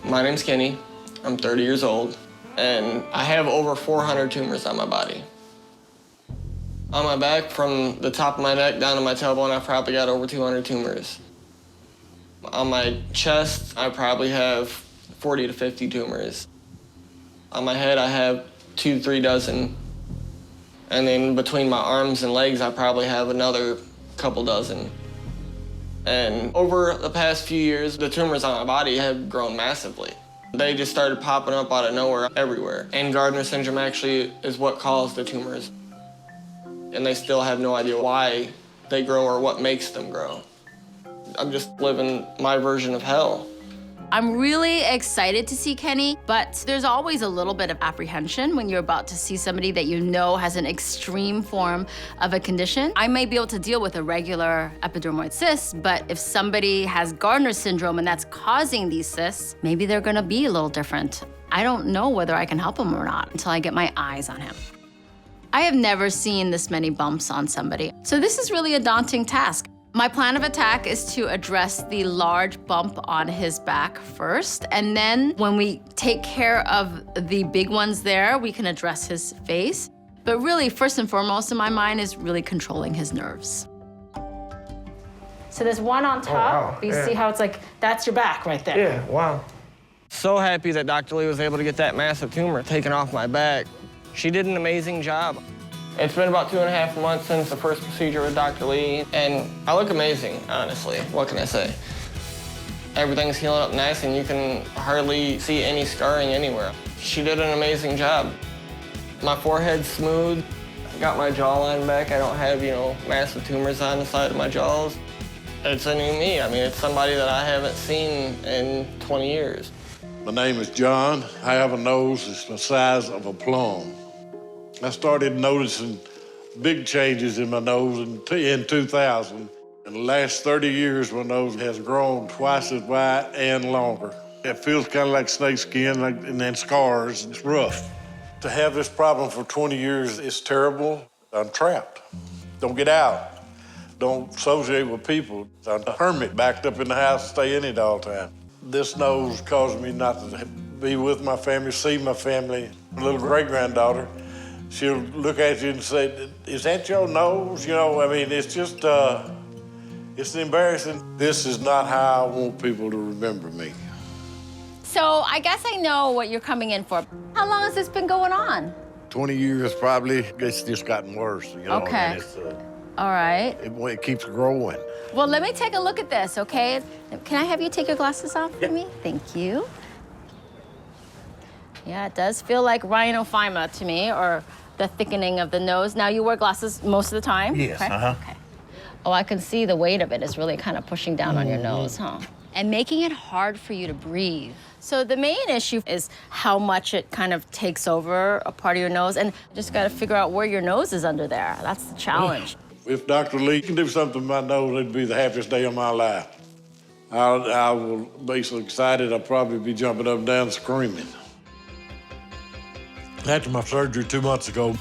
My name's Kenny. I'm 30 years old, and I have over 400 tumors on my body. On my back, from the top of my neck down to my tailbone, I've probably got over 200 tumors. On my chest, I probably have 40 to 50 tumors. On my head, I have 2 to 3 dozen. And then between my arms and legs, I probably have another couple dozen. And over the past few years, the tumors on my body have grown massively. They just started popping up out of nowhere everywhere. And Gardner syndrome actually is what caused the tumors. And they still have no idea why they grow or what makes them grow. I'm just living my version of hell. I'm really excited to see Kenny, but there's always a little bit of apprehension when you're about to see somebody that you know has an extreme form of a condition. I may be able to deal with a regular epidermoid cyst, but if somebody has Gardner syndrome and that's causing these cysts, maybe they're gonna be a little different. I don't know whether I can help him or not until I get my eyes on him. I have never seen this many bumps on somebody, so this is really a daunting task. My plan of attack is to address the large bump on his back first, and then when we take care of the big ones there, we can address his face. But really, first and foremost in my mind is really controlling his nerves. So there's one on top. Wow. You see how it's like, that's your back right there. Yeah, wow. So happy that Dr. Lee was able to get that massive tumor taken off my back. She did an amazing job. It's been about 2.5 months since the first procedure with Dr. Lee, and I look amazing, honestly. What can I say? Everything's healing up nice, and you can hardly see any scarring anywhere. She did an amazing job. My forehead's smooth. I got my jawline back. I don't have, massive tumors on the side of my jaws. It's a new me. I mean, it's somebody that I haven't seen in 20 years. My name is John. I have a nose that's the size of a plum. I started noticing big changes in my nose in 2000. In the last 30 years, my nose has grown twice as wide and longer. It feels kind of like snake skin and then scars. It's rough. To have this problem for 20 years is terrible. I'm trapped. Don't get out. Don't associate with people. I'm a hermit, backed up in the house and stay in it all the time. This nose caused me not to be with my family, see my family. My little great-granddaughter, she'll look at you and say, "Is that your nose?" It's just, it's embarrassing. This is not how I want people to remember me. So I guess I know what you're coming in for. How long has this been going on? 20 years probably. It's just gotten worse, Okay. All right. It keeps growing. Well, let me take a look at this, okay? Can I have you take your glasses off for me? Thank you. Yeah, it does feel like rhinophyma to me, or the thickening of the nose. Now, you wear glasses most of the time? Yes, correct? Okay. Oh, I can see the weight of it is really kind of pushing down on your nose, huh? And making it hard for you to breathe. So the main issue is how much it kind of takes over a part of your nose, and you just gotta figure out where your nose is under there. That's the challenge. If Dr. Lee can do something to my nose, it'd be the happiest day of my life. I will be so excited, I'll probably be jumping up and down screaming. After my surgery 2 months ago,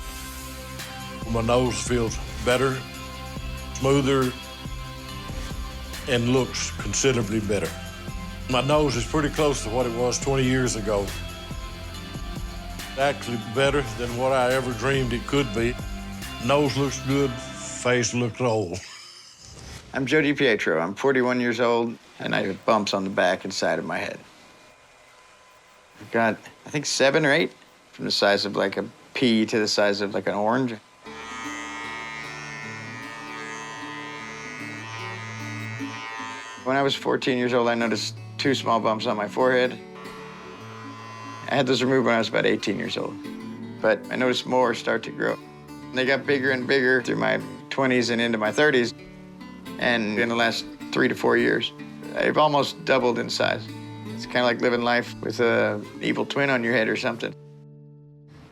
my nose feels better, smoother, and looks considerably better. My nose is pretty close to what it was 20 years ago. Actually better than what I ever dreamed it could be. Nose looks good, face looks old. I'm Jody Pietro. I'm 41 years old, and I have bumps on the back and side of my head. I've got, I think, 7 or 8, from the size of like a pea to the size of like an orange. When I was 14 years old, I noticed 2 small bumps on my forehead. I had those removed when I was about 18 years old, but I noticed more start to grow. They got bigger and bigger through my 20s and into my 30s, and in the last 3 to 4 years, I've almost doubled in size. It's kind of like living life with an evil twin on your head or something.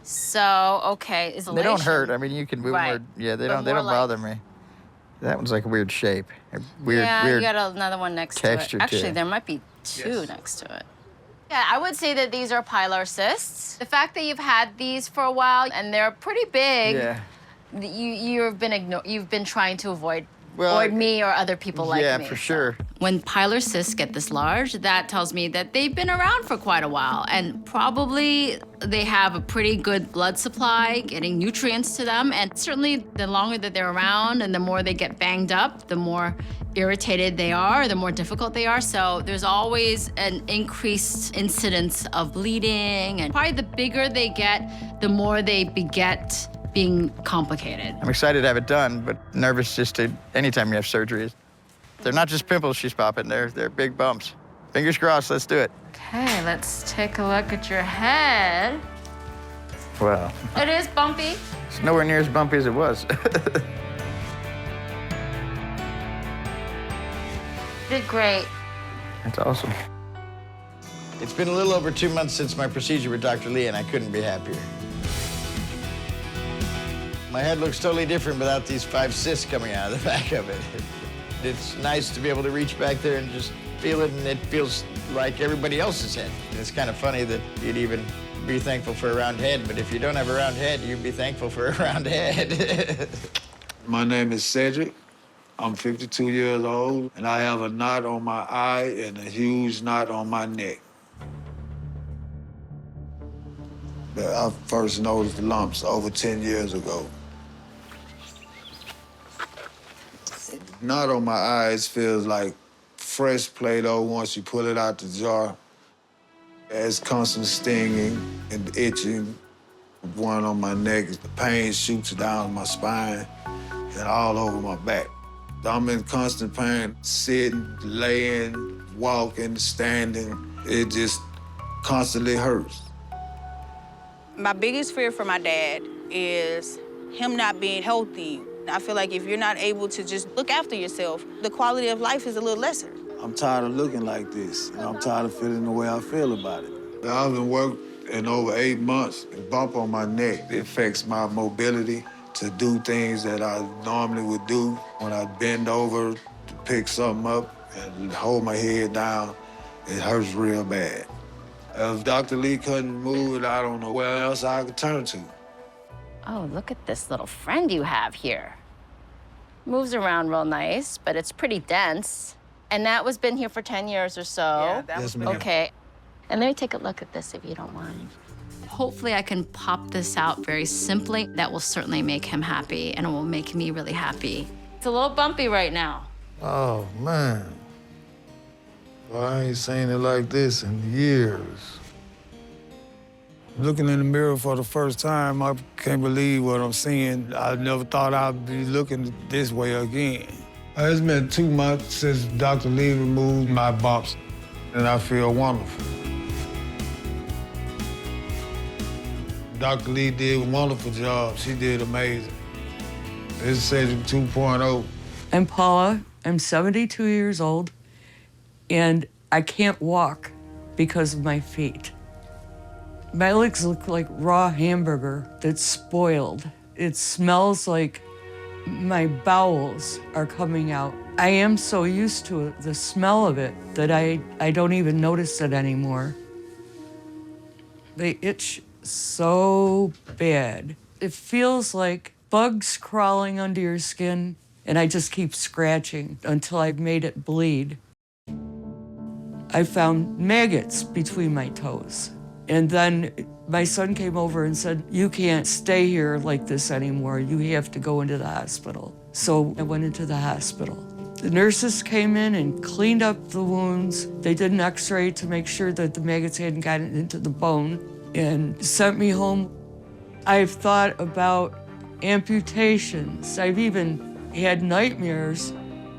So, okay, isolation. They don't hurt. I mean, you can move Right. more. Yeah, they But don't more bother like- me. That one's like a weird shape. Weird, Yeah, weird. you got another one next texture to it. to Actually, it. there might be 2 next to it. Yeah, I would say that these are pilar cysts. The fact that you've had these for a while and they're pretty big, Yeah. you've been trying to avoid or me or other people like me. Yeah, for sure. When pilar cysts get this large, that tells me that they've been around for quite a while, and probably they have a pretty good blood supply, getting nutrients to them, and certainly the longer that they're around and the more they get banged up, the more irritated they are, the more difficult they are. So there's always an increased incidence of bleeding, and probably the bigger they get, the more they beget being complicated. I'm excited to have it done, but nervous just to anytime you have surgery. They're not just pimples she's popping, they're big bumps. Fingers crossed, let's do it. Okay, let's take a look at your head. Wow. It is bumpy. It's nowhere near as bumpy as it was. Did great. That's awesome. It's been a little over 2 months since my procedure with Dr. Lee, and I couldn't be happier. My head looks totally different without these 5 cysts coming out of the back of it. It's nice to be able to reach back there and just feel it, and it feels like everybody else's head. It's kind of funny that you'd even be thankful for a round head, but if you don't have a round head, you'd be thankful for a round head. My name is Cedric. I'm 52 years old, and I have a knot on my eye and a huge knot on my neck. But I first noticed the lumps over 10 years ago. The knot on my eyes feels like fresh Play-Doh once you pull it out the jar. It's constant stinging and itching. One on my neck, the pain shoots down my spine and all over my back. I'm in constant pain, sitting, laying, walking, standing. It just constantly hurts. My biggest fear for my dad is him not being healthy. I feel like if you're not able to just look after yourself, the quality of life is a little lesser. I'm tired of looking like this, and I'm tired of feeling the way I feel about it. I haven't worked in over 8 months. A bump on my neck, it affects my mobility to do things that I normally would do. When I bend over to pick something up and hold my head down, it hurts real bad. If Dr. Lee couldn't move it, I don't know where else I could turn to. Oh, look at this little friend you have here. Moves around real nice, but it's pretty dense. And that was been here for 10 years or so. Yeah, that Yes, was ma'am. Okay. And let me take a look at this if you don't mind. Hopefully I can pop this out very simply. That will certainly make him happy, and it will make me really happy. It's a little bumpy right now. Oh, man. Well, I ain't seen it like this in years. Looking in the mirror for the first time, I can't believe what I'm seeing. I never thought I'd be looking this way again. It's been 2 months since Dr. Lee removed my bumps, and I feel wonderful. Dr. Lee did a wonderful job. She did amazing. It's Cedric 2.0. I'm Paula. I'm 72 years old, and I can't walk because of my feet. My legs look like raw hamburger that's spoiled. It smells like my bowels are coming out. I am so used to it, the smell of it, that I don't even notice it anymore. They itch so bad. It feels like bugs crawling under your skin, and I just keep scratching until I've made it bleed. I found maggots between my toes. And then my son came over and said, "You can't stay here like this anymore. You have to go into the hospital." So I went into the hospital. The nurses came in and cleaned up the wounds. They did an x-ray to make sure that the maggots hadn't gotten into the bone and sent me home. I've thought about amputations. I've even had nightmares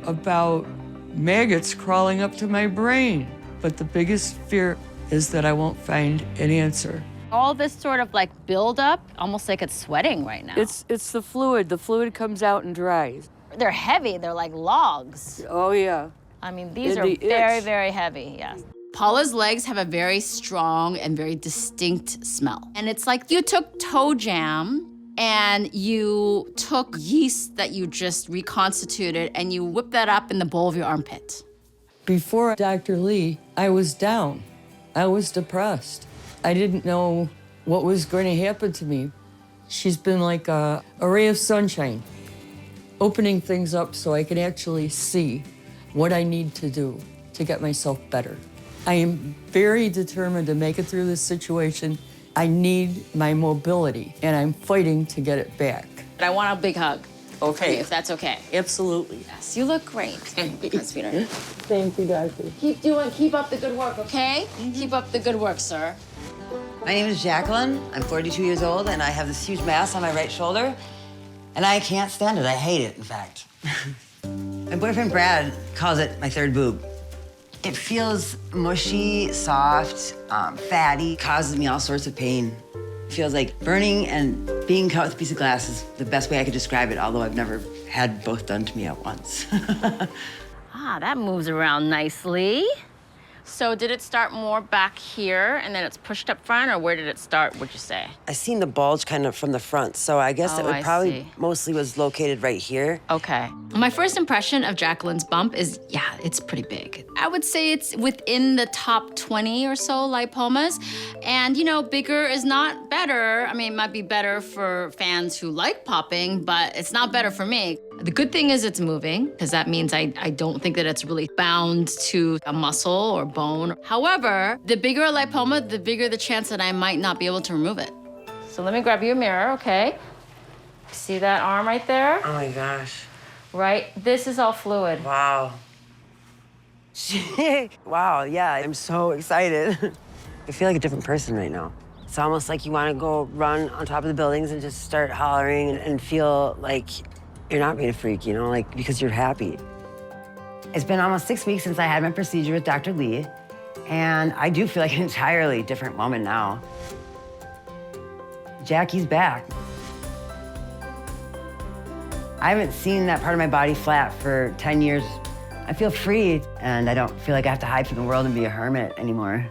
about maggots crawling up to my brain. But the biggest fear is that I won't find an answer. All this sort of like buildup, almost like it's sweating right now. It's the fluid. The fluid comes out and dries. They're heavy, they're like logs. Oh, yeah. I mean, these And are the very, itch. very heavy, yes. Paula's legs have a very strong and very distinct smell. And it's like you took toe jam and you took yeast that you just reconstituted and you whipped that up in the bowl of your armpit. Before Dr. Lee, I was down. I was depressed. I didn't know what was going to happen to me. She's been like a ray of sunshine. opening things up so I can actually see what I need to do to get myself better. I am very determined to make it through this situation. I need my mobility, and I'm fighting to get it back. I want a big hug. Okay. If that's okay. Absolutely. Yes, you look great. Sweetheart. Thank you, doctor. Keep up the good work, okay? Keep up the good work, sir. My name is Jacqueline. I'm 42 years old, and I have this huge mass on my right shoulder, and I can't stand it. I hate it, in fact. My boyfriend, Brad, calls it my third boob. It feels mushy, soft, fatty, causes me all sorts of pain. It feels like burning and being cut with a piece of glass is the best way I could describe it, although I've never had both done to me at once. That moves around nicely. So did it start more back here and then it's pushed up front, or where did it start, would you say? I seen the bulge kind of from the front, so I guess it would I probably see. mostly was located right here. Okay. My first impression of Jacqueline's bump is, yeah, it's pretty big. I would say it's within the top 20 or so lipomas. And, you know, bigger is not better. I mean, it might be better for fans who like popping, but it's not better for me. The good thing is it's moving, because that means I don't think that it's really bound to a muscle or bone. However, the bigger a lipoma, the bigger the chance that I might not be able to remove it. So let me grab you a mirror, okay? See that arm right there? Oh my gosh. Right? This is all fluid. Wow. Wow, yeah, I'm so excited. I feel like a different person right now. It's almost like you want to go run on top of the buildings and just start hollering and feel like you're not being a freak, you know, like because you're happy. It's been almost 6 weeks since I had my procedure with Dr. Lee, and I do feel like an entirely different woman now. Jackie's back. I haven't seen that part of my body flat for 10 years. I feel free, and I don't feel like I have to hide from the world and be a hermit anymore.